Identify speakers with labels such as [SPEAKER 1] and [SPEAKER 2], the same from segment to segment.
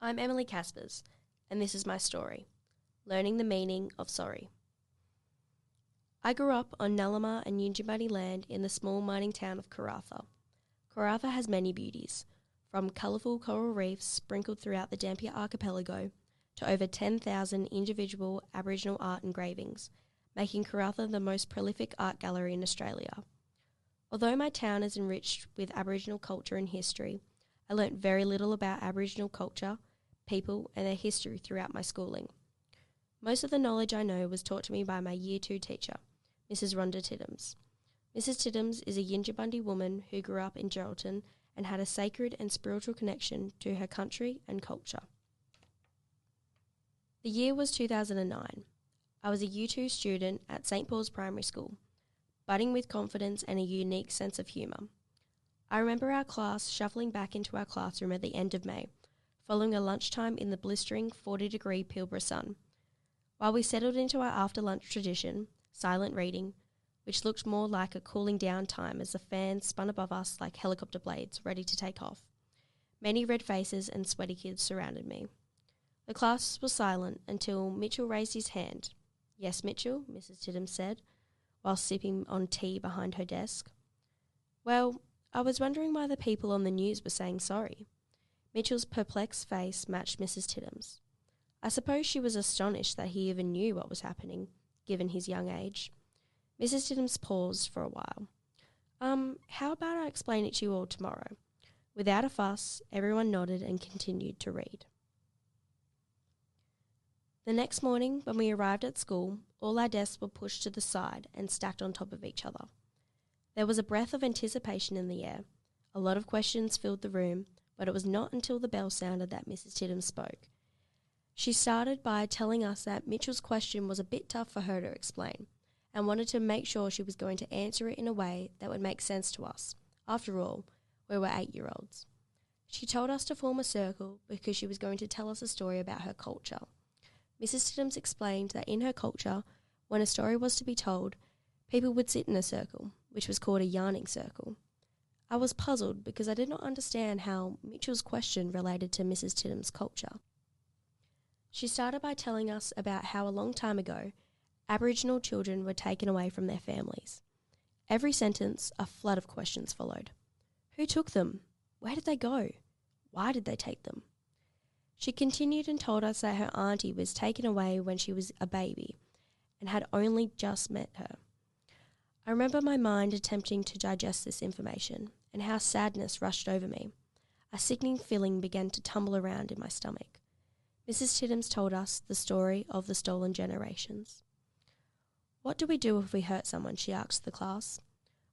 [SPEAKER 1] I'm Emily Caspers, and this is my story, Learning the Meaning of Sorry. I grew up on Nullama and Yunjimbunny land in the small mining town of Karratha. Karratha has many beauties, from colourful coral reefs sprinkled throughout the Dampier archipelago to over 10,000 individual Aboriginal art engravings, making Karratha the most prolific art gallery in Australia. Although my town is enriched with Aboriginal culture and history, I learnt very little about Aboriginal culture, people and their history throughout my schooling. Most of the knowledge I know was taught to me by my Year 2 teacher, Mrs. Rhonda Tittums. Mrs. Tittums is a Yindjibarndi woman who grew up in Geraldton and had a sacred and spiritual connection to her country and culture. The year was 2009. I was a Year 2 student at St. Paul's Primary School, budding with confidence and a unique sense of humour. I remember our class shuffling back into our classroom at the end of May, following a lunchtime in the blistering 40-degree Pilbara sun. While we settled into our after-lunch tradition, silent reading, which looked more like a cooling down time as the fans spun above us like helicopter blades ready to take off. Many red faces and sweaty kids surrounded me. The class was silent until Mitchell raised his hand. "Yes, Mitchell," Mrs. Tittums said, while sipping on tea behind her desk. "Well, I was wondering why the people on the news were saying sorry." Mitchell's perplexed face matched Mrs. Tittums'. I suppose she was astonished that he even knew what was happening, given his young age. Mrs. Tittums paused for a while. How about I explain it to you all tomorrow?" Without a fuss, everyone nodded and continued to read. The next morning, when we arrived at school, all our desks were pushed to the side and stacked on top of each other. There was a breath of anticipation in the air. A lot of questions filled the room, but it was not until the bell sounded that Mrs. Tittums spoke. She started by telling us that Mitchell's question was a bit tough for her to explain, and wanted to make sure she was going to answer it in a way that would make sense to us. After all, we were 8-year-olds. She told us to form a circle because she was going to tell us a story about her culture. Mrs. Tittums explained that in her culture, when a story was to be told, people would sit in a circle, which was called a yarning circle. I was puzzled because I did not understand how Mitchell's question related to Mrs. Tittums' culture. She started by telling us about how a long time ago, Aboriginal children were taken away from their families. Every sentence, a flood of questions followed. Who took them? Where did they go? Why did they take them? She continued and told us that her auntie was taken away when she was a baby and had only just met her. I remember my mind attempting to digest this information and how sadness rushed over me. A sickening feeling began to tumble around in my stomach. Mrs. Tittums told us the story of the stolen generations. "What do we do if we hurt someone?" she asked the class.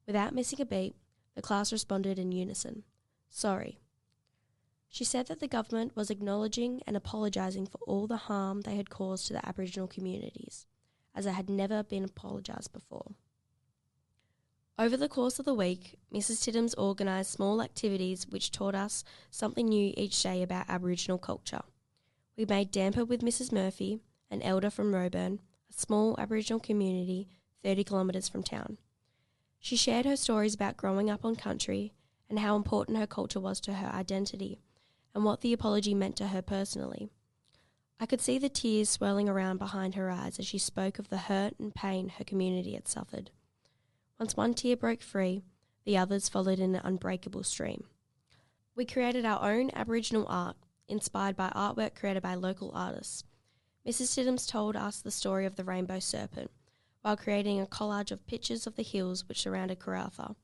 [SPEAKER 1] Without missing a beat, the class responded in unison. "Sorry." She said that the government was acknowledging and apologising for all the harm they had caused to the Aboriginal communities, as they had never been apologised before. Over the course of the week, Mrs. Tittums organised small activities which taught us something new each day about Aboriginal culture. We made damper with Mrs. Murphy, an elder from Roebourne, a small Aboriginal community 30 kilometres from town. She shared her stories about growing up on country and how important her culture was to her identity and what the apology meant to her personally. I could see the tears swirling around behind her eyes as she spoke of the hurt and pain her community had suffered. Once one tear broke free, the others followed in an unbreakable stream. We created our own Aboriginal art, inspired by artwork created by local artists. Mrs. Tittums told us the story of the rainbow serpent, while creating a collage of pictures of the hills which surrounded Karratha.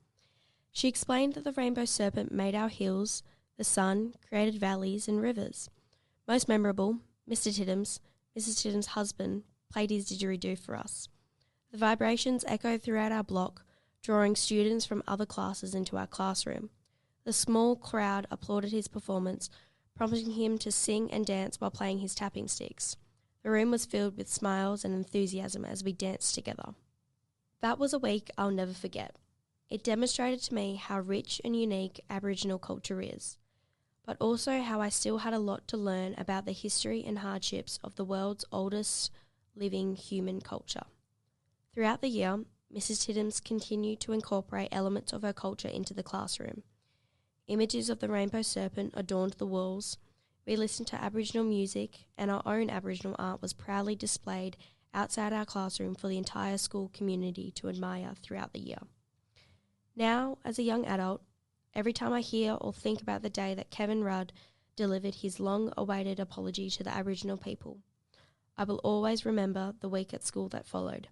[SPEAKER 1] She explained that the rainbow serpent made our hills, the sun created valleys and rivers. Most memorable, Mr. Tittums, Mrs. Tittums' husband, played his didgeridoo for us. The vibrations echoed throughout our block, drawing students from other classes into our classroom. The small crowd applauded his performance, prompting him to sing and dance while playing his tapping sticks. The room was filled with smiles and enthusiasm as we danced together. That was a week I'll never forget. It demonstrated to me how rich and unique Aboriginal culture is, but also how I still had a lot to learn about the history and hardships of the world's oldest living human culture. Throughout the year, Mrs. Tittums continued to incorporate elements of her culture into the classroom. Images of the rainbow serpent adorned the walls, We listened to Aboriginal music, and our own Aboriginal art was proudly displayed outside our classroom for the entire school community to admire throughout the year. Now, as a young adult, every time I hear or think about the day that Kevin Rudd delivered his long-awaited apology to the Aboriginal people, I will always remember the week at school that followed.